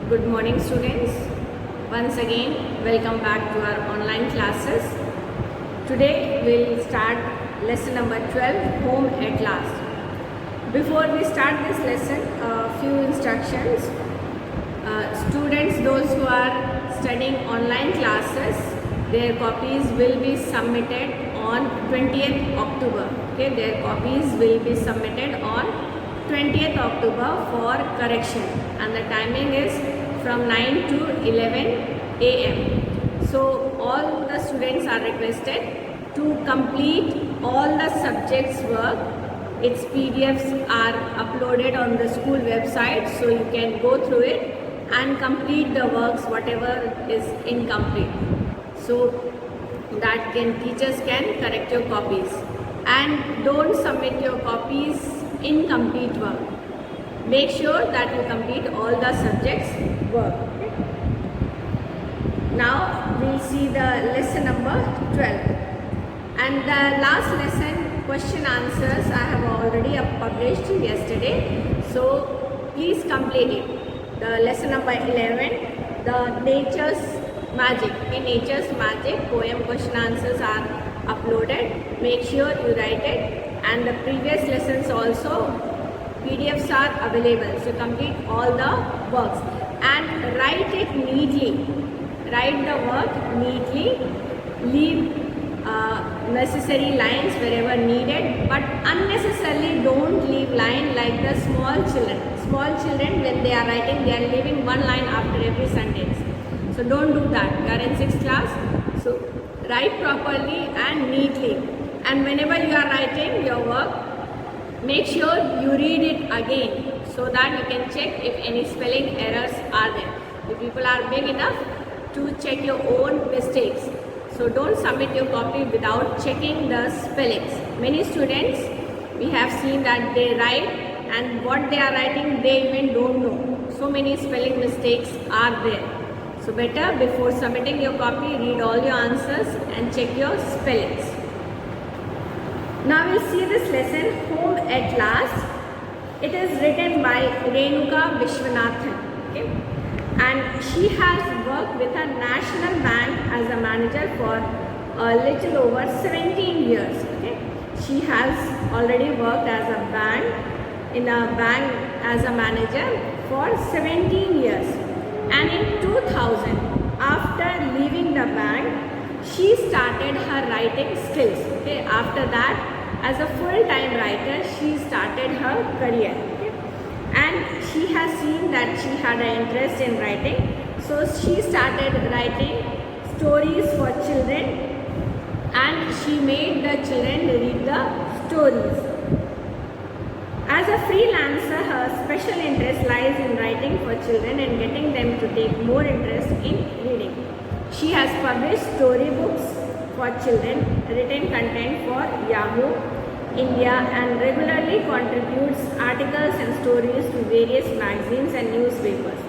Good morning, students. Once again, welcome back to our online classes. Today we'll start lesson number 12, Home at Last. Before we start this lesson, a few instructions. Students, those who are studying online classes, their copies will be submitted on 20th October. Okay, their copies will be submitted on 20th October for correction, and the timing is from 9 to 11 am. So all the students are requested to complete all the subjects work. Its PDFs are uploaded on the school website, so you can go through it and complete the works whatever is incomplete, so that teachers can correct your copies. And don't submit your copies incomplete work. Make sure that you complete all the subjects work. Okay? Now we'll see the lesson number 12, and the last lesson question answers I have already published yesterday, so please complete it. The lesson number 11, the Nature's Magic. In Nature's Magic, poem question answers are uploaded. Make sure you write it, and the previous lessons also PDFs are available, so complete all the works and write it neatly. Write the work neatly, leave necessary lines wherever needed, but unnecessarily don't leave line like the small children. Small children, when they are writing, they are leaving one line after every sentence. So don't do that. You are in 6th class, so write properly and neatly. And whenever you are writing your work, make sure you read it again, so that you can check if any spelling errors are there. You people are big enough to check your own mistakes. So don't submit your copy without checking the spellings. Many students, we have seen that they write, and what they are writing they even don't know. So many spelling mistakes are there. So better, before submitting your copy, read all your answers and check your spellings. Now we'll see this lesson, Home at Last. It is written by Renuka Vishwanathan. Okay? And she has worked with a national bank as a manager for a little over 17 years. Okay? She has already worked in a bank as a manager for 17 years. And in 2000, after leaving the bank, she started her writing skills. Okay? After that, as a full-time writer, she started her career. Okay? And she has seen that she had an interest in writing, so she started writing stories for children, and she made the children read the stories. As a freelancer, her special interest lies in writing for children and getting them to take more interest in reading. She has published storybooks for children, written content for Yahoo India, and regularly contributes articles and stories to various magazines and newspapers.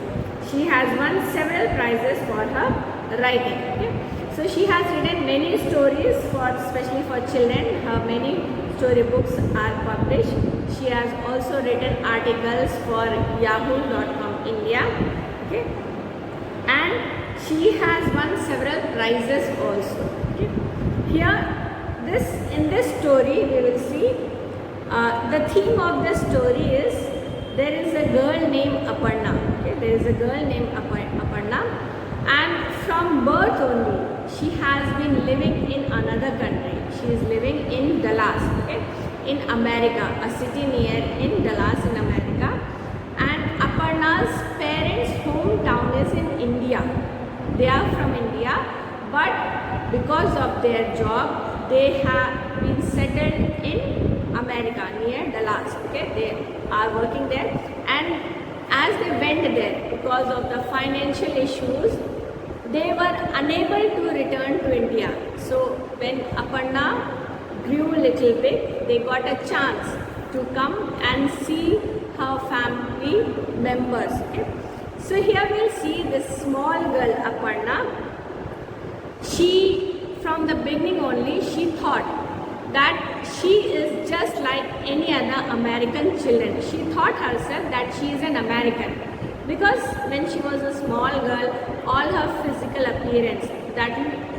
She has won several prizes for her writing. Okay? So she has written many stories especially for children. Her many storybooks are published. She has also written articles for Yahoo.com India. Okay? And she has won several prizes also. Okay? Here, in this story, we will see the theme of the story is there is a girl named Aparna. Okay? There is a girl named Aparna, and from birth only she has been living in another country. She is living in Dallas, okay? In America, a city near in Dallas in America. And Aparna's parents' hometown is in India. They are from India, but because of their job, they have been settled in America near Dallas. Okay, they are working there, and as they went there, because of the financial issues, they were unable to return to India. So when Aparna grew little bit, they got a chance to come and see her family members. Okay? So here we'll see this small girl Aparna. From the beginning only, she thought that she is just like any other American children. She thought herself that she is an American. because when she was a small girl, all her physical appearance, that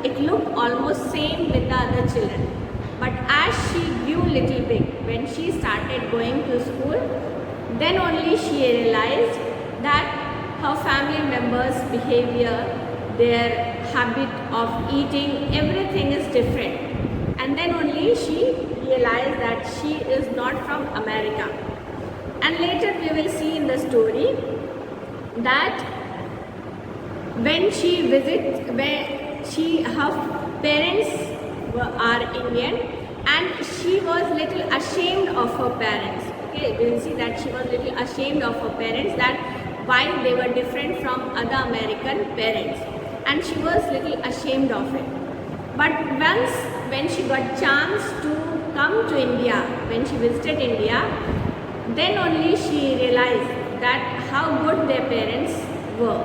it looked almost same with the other children. But as she grew little big, when she started going to school, then only she realized that her family members' behavior, their habit of eating, everything is different. And then only she realized that she is not from America. And later we will see in the story that when she visits, her parents are Indian, and she was little ashamed of her parents. Okay, we will see that she was little ashamed of her parents, that why they were different from other American parents, and she was little ashamed of it. But once when she got chance to come to India, when she visited India, then only she realized that how good their parents were.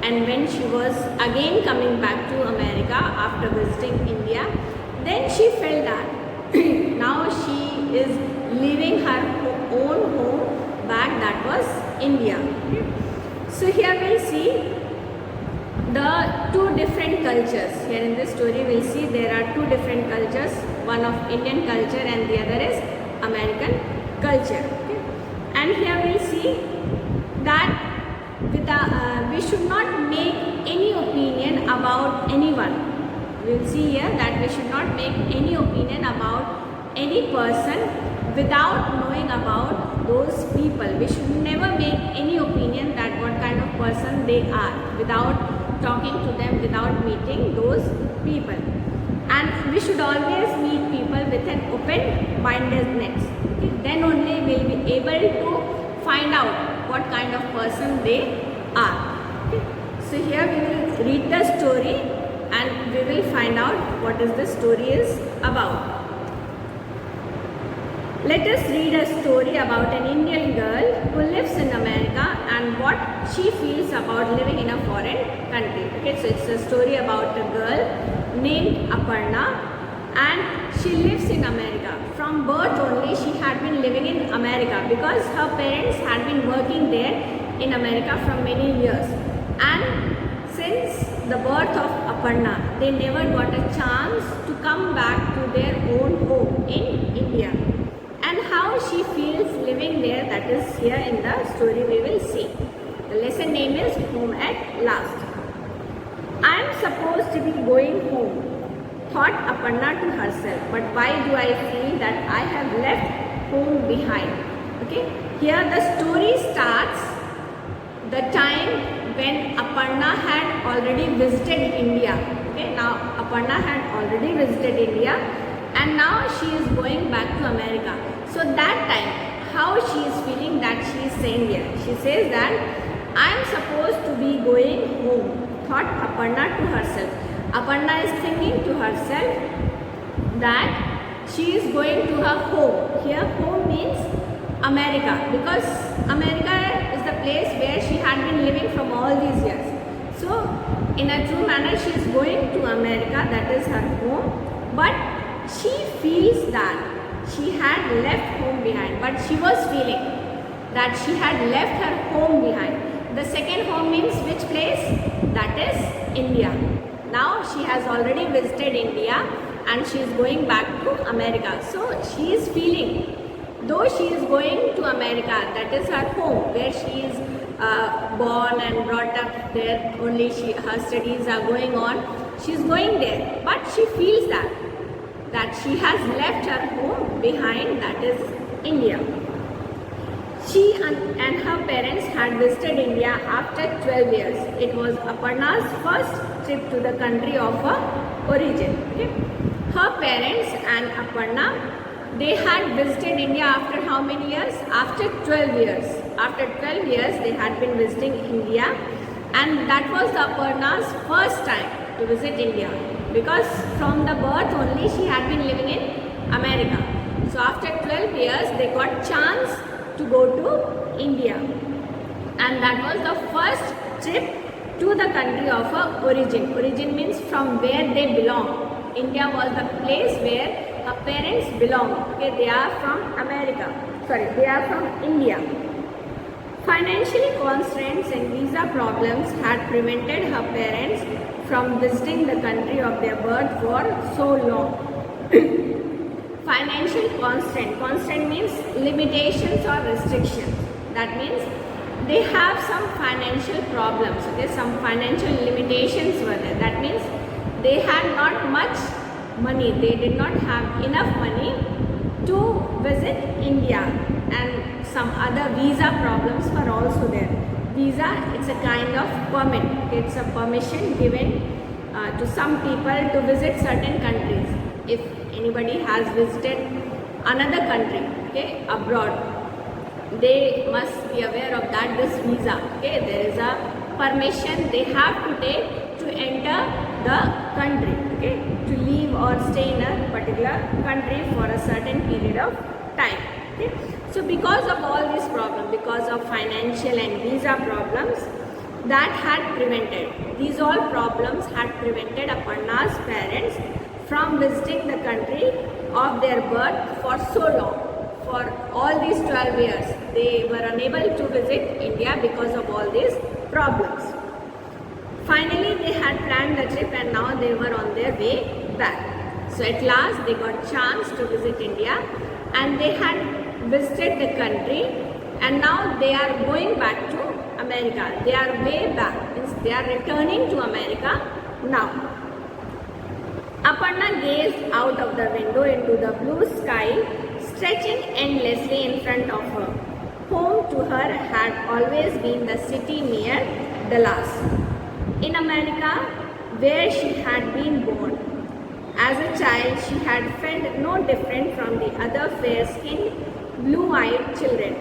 And when she was again coming back to America after visiting India, then she felt that now she is leaving her own home back, that was India. So here we'll see the two different cultures. Here in this story we'll see there are two different cultures, one of Indian culture and the other is American culture. Okay? And here we'll see that we should not make any opinion about anyone. We will see here that we should not make any opinion about any person without knowing about those people. We should never make any opinion that what kind of person they are without talking to them, without meeting those people. And we should always meet people with an open-mindedness. Okay? Then only we will be able to find out what kind of person they are. Okay? So here we will read the story and we will find out what is the story is about. Let us read a story about an Indian girl who lives in America and what she feels about living in a foreign country. Okay, so it's a story about a girl named Aparna, and she lives in America. From birth only she had been living in America because her parents had been working there in America for many years. And since the birth of Aparna, they never got a chance to come back to their own home in India. And how she feels living there, that is here in the story we will see. The lesson name is Home at Last. I am supposed to be going home, thought Aparna to herself, but why do I feel that I have left home behind? Okay, here the story starts the time when Aparna had already visited India. Okay, now Aparna had already visited India and now she is going back to America. So that time, how she is feeling, that she is saying here. She says that I am supposed to be going home, thought Aparna to herself. Aparna is thinking to herself that she is going to her home. Here home means America, because America is the place where she had been living from all these years. So in a true manner she is going to America, that is her home, but she feels that she had left home behind, but she was feeling that she had left her home behind. The second home means which place? That is India. Now she has already visited India and she is going back to America. So she is feeling, though she is going to America, that is her home, where she is born and brought up there, only her studies are going on. She is going there, but she feels that she has left her home behind, that is India. She and her parents had visited India after 12 years. It was Aparna's first trip to the country of her origin. Okay? Her parents and Aparna, they had visited India after how many years? After 12 years. After 12 years they had been visiting India, and that was Aparna's first time to visit India, because from the birth only she had been living in America. So after 12 years they got chance to go to India, and that was the first trip to the country of her origin. Origin means from where they belong. India was the place where her parents belong. Okay, they are from America. Sorry, they are from India. Financial constraints and visa problems had prevented her parents from visiting the country of their birth for so long. Financial constraint means limitations or restrictions. That means they have some financial problems, okay, some financial limitations were there. That means they had not much money, they did not have enough money to visit India, and some other visa problems were also there. Visa, it's a kind of permit, it's a permission given to some people to visit certain countries. If anybody has visited another country, okay, abroad, they must be aware of that this visa, okay, there is a permission they have to take to enter the country, okay, to live or stay in a particular country for a certain period of time, okay. So because of all these problems, because of financial and visa problems, that had prevented, these all problems had prevented Aparna's parents from visiting the country of their birth for so long. For all these 12 years, they were unable to visit India because of all these problems. Finally, they had planned the trip and now they were on their way back. So at last, they got chance to visit India and they had visited the country, and now they are going back to America. They are way back, means they are returning to America now. Aparna gazed out of the window into the blue sky stretching endlessly in front of her. Home to her had always been the city near Dallas, in America, where she had been born. As a child, she had felt no different from the other fair-skinned, blue-eyed children.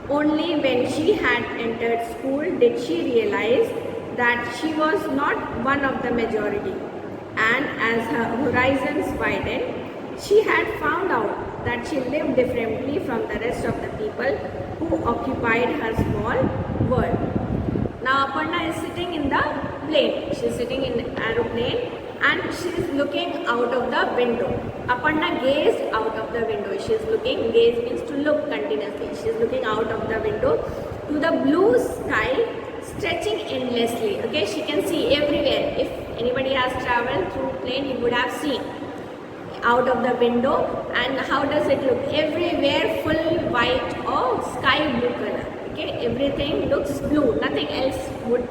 Only when she had entered school did she realize that she was not one of the majority. And as her horizons widened, she had found out that she lived differently from the rest of the people who occupied her small world. Now Aparna is sitting in the plane. She is sitting in an aeroplane and she is looking out of the window. Aparna gazed out of the window. She is looking, gaze means to look continuously. She is looking out of the window to the blue sky stretching endlessly. Okay, she can see everywhere. If anybody has traveled through plane, you would have seen out of the window. And how does it look? Everywhere full white or sky blue color. Okay, everything looks blue. Nothing else would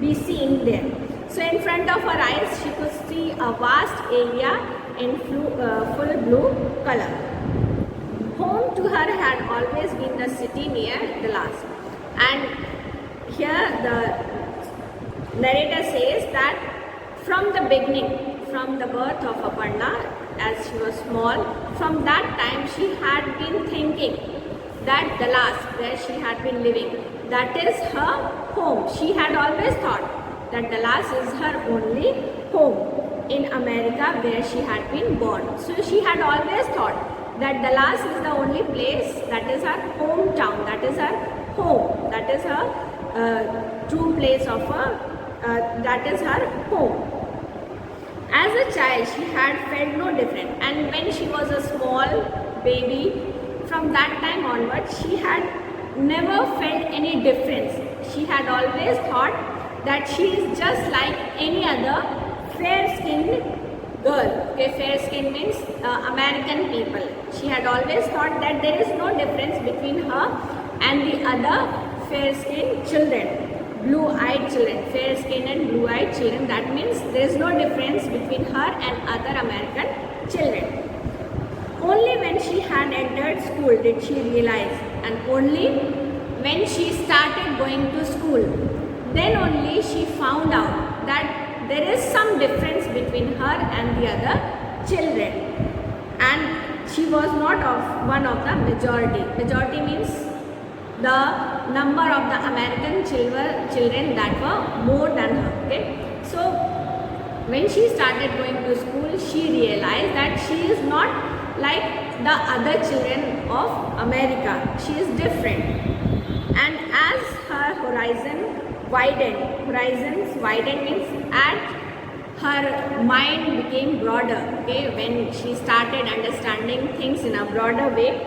be seen there. So in front of her eyes, she could see a vast area in full blue color. Home to her had always been the city near Dallas. And here the narrator says that from the beginning, from the birth of Aparna, as she was small, from that time she had been thinking that Dallas, where she had been living, that is her home. She had always thought that Dallas is her only home in America where she had been born. So she had always thought that Dallas is the only place that is her hometown, that is her home, that is her true place of her, that is her home. As a child, she had felt no different, and when she was a small baby, from that time onwards, she had never felt any difference. She had always thought that she is just like any other fair-skinned girl. Okay, fair-skinned means American people. She had always thought that there is no difference between her and the other fair-skinned children. Blue-eyed children, fair-skinned and blue-eyed children. That means there is no difference between her and other American children. Only when she had entered school did she realize, and only when she started going to school, then only she found out that there is some difference between her and the other children. And she was not of one of the majority. Majority means the number of the American children that were more than her. Okay, so when she started going to school, she realized that she is not like the other children of America. She is different. And as her horizons widened means as her mind became broader. Okay, when she started understanding things in a broader way,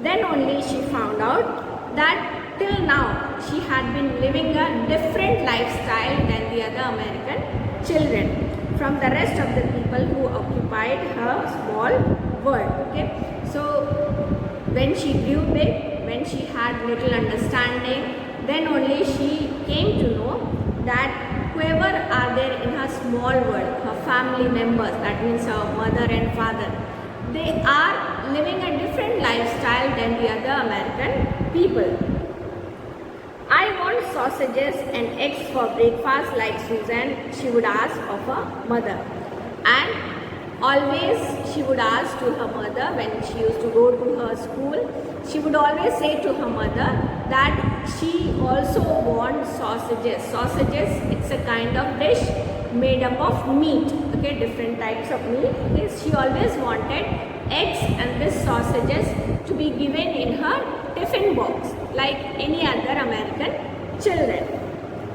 then only she found out that till now she had been living a different lifestyle than the other American children from the rest of the people who occupied her small world. Okay, so when she grew big, when she had little understanding, then only she came to know that whoever are there in her small world, her family members, that means her mother and father, they are living a different lifestyle than the other American people. I want sausages and eggs for breakfast like Susan, she would ask of her mother. And always she would ask to her mother when she used to go to her school, she would always say to her mother that she also wants sausages. Sausages, it's a kind of dish made up of meat, okay, different types of meat. Okay, she always wanted eggs and this sausages to be given in her tiffin box like any other American children.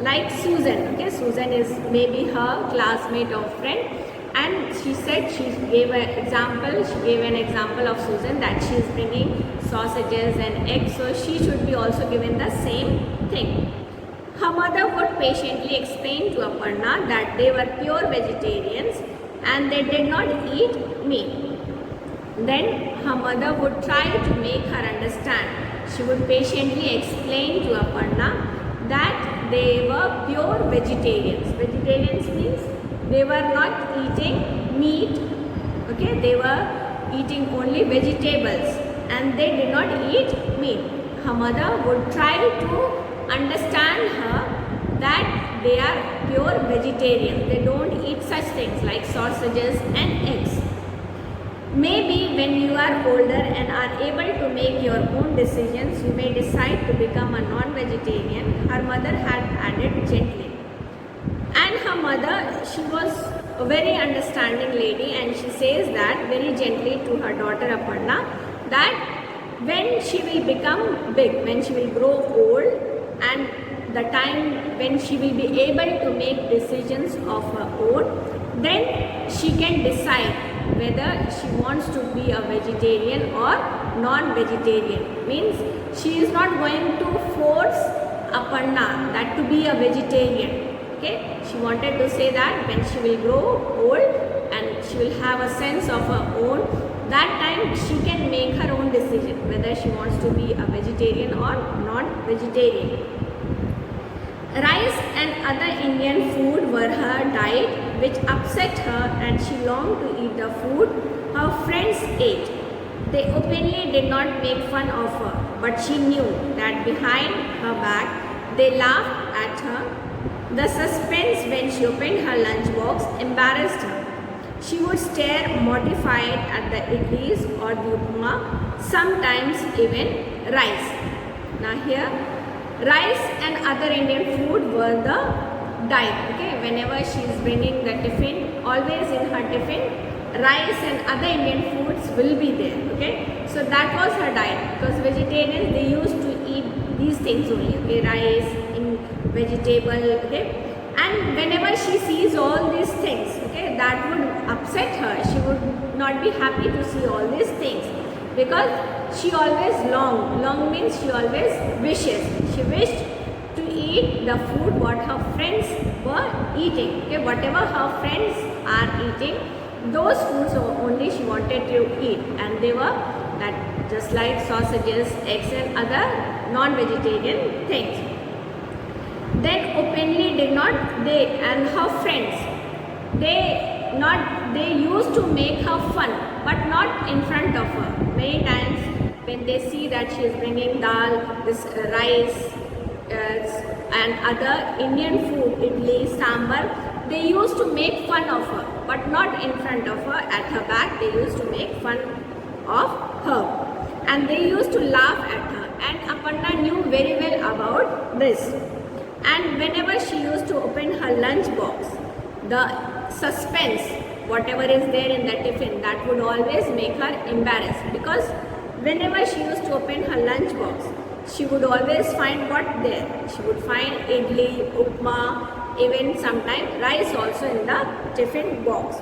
Like Susan, okay, Susan is maybe her classmate or friend, and she said she gave an example of Susan that she is bringing sausages and eggs, so she should be also given the same thing. Her mother would patiently explain to Aparna that they were pure vegetarians and they did not eat meat. Then her mother would try to make her understand. She would patiently explain to Aparna that they were pure vegetarians. Vegetarians means they were not eating meat, okay, they were eating only vegetables and they did not eat meat. Her mother would try to understand her that they are pure vegetarians. They don't eat such things like sausages and eggs. Maybe when you are older and are able to make your own decisions, you may decide to become a non-vegetarian, her mother had added gently. And her mother, she was a very understanding lady, and she says that very gently to her daughter Aparna that when she will become big, when she will grow old, and the time when she will be able to make decisions of her own, then she can decide whether she wants to be a vegetarian or non-vegetarian. Means she is not going to force Aparna that to be a vegetarian. Okay, she wanted to say that when she will grow old and she will have a sense of her own, that time she can make her own decision whether she wants to be a vegetarian or non-vegetarian. Rice and other Indian food were her diet, which upset her, and she longed to eat the food her friends ate. They openly did not make fun of her, but she knew that behind her back they laughed at her. The suspense when she opened her lunchbox embarrassed her. She would stare mortified at the idlis or the upma, sometimes even rice. Now here, rice and other Indian food were the diet. Okay, whenever she is bringing the tiffin, always in her tiffin, rice and other Indian foods will be there. Okay, so that was her diet, because vegetarians, they used to eat these things only. Okay, rice, in vegetable. Okay, and whenever she sees all these things, okay, that would upset her. She would not be happy to see all these things, because she always long means she always wishes. She wished to eat the food what her friends were eating. Okay, whatever her friends are eating, those foods only she wanted to eat, and they were that just like sausages, eggs and other non-vegetarian things. Then openly did not they and her friends, they used to make her fun, but not in front of her. Many times when they see that she is bringing dal, this rice and other Indian food, idli, sambar, they used to make fun of her, but not in front of her. At her back they used to make fun of her, and they used to laugh at her, and Aparna knew very well about this. And whenever she used to open her lunch box, the suspense, whatever is there in the tiffin, that would always make her embarrassed, because whenever she used to open her lunch box, she would always find what there. She would find idli, upma, even sometimes rice also in the tiffin box.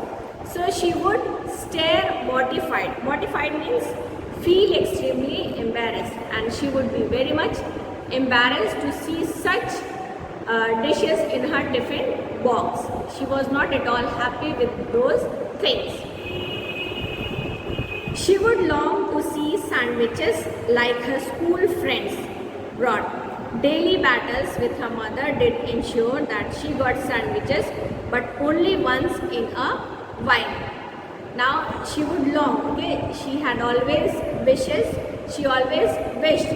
So she would stare mortified. Mortified means feel extremely embarrassed, and she would be very much embarrassed to see such dishes in her tiffin box. She was not at all happy with those things. She would long to see sandwiches like her school friends brought. Daily battles with her mother did ensure that she got sandwiches, but only once in a while. Now she would long, okay, she had always wishes, she always wished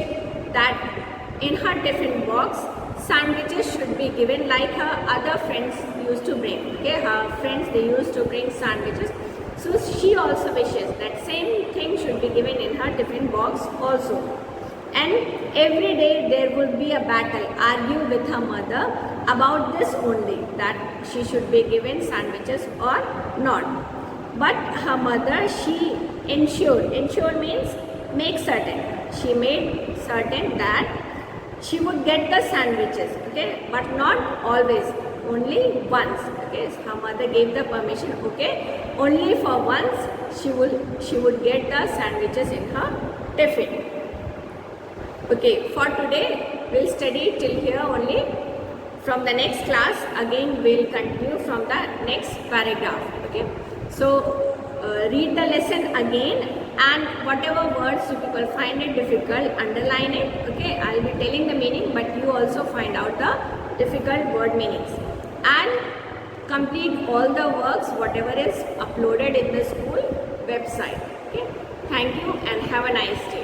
that in her tiffin box sandwiches should be given like her other friends used to bring. Okay, her friends, they used to bring sandwiches. So she also wishes that same thing should be given in her tiffin box also. And every day there would be a battle, argue with her mother about this only, that she should be given sandwiches or not. But her mother, she ensured means make certain, she made certain that she would get the sandwiches, okay, but not always, only once. Okay, so her mother gave the permission, okay, only for once she would get the sandwiches in her tiffin. Okay, for today we'll study till here only. From the next class again we'll continue from the next paragraph. Okay, so read the lesson again, and whatever words you people find it difficult, underline it. Okay, I'll be telling the meaning, but you also find out the difficult word meanings, and complete all the works whatever is uploaded in the school website. Okay, thank you and have a nice day.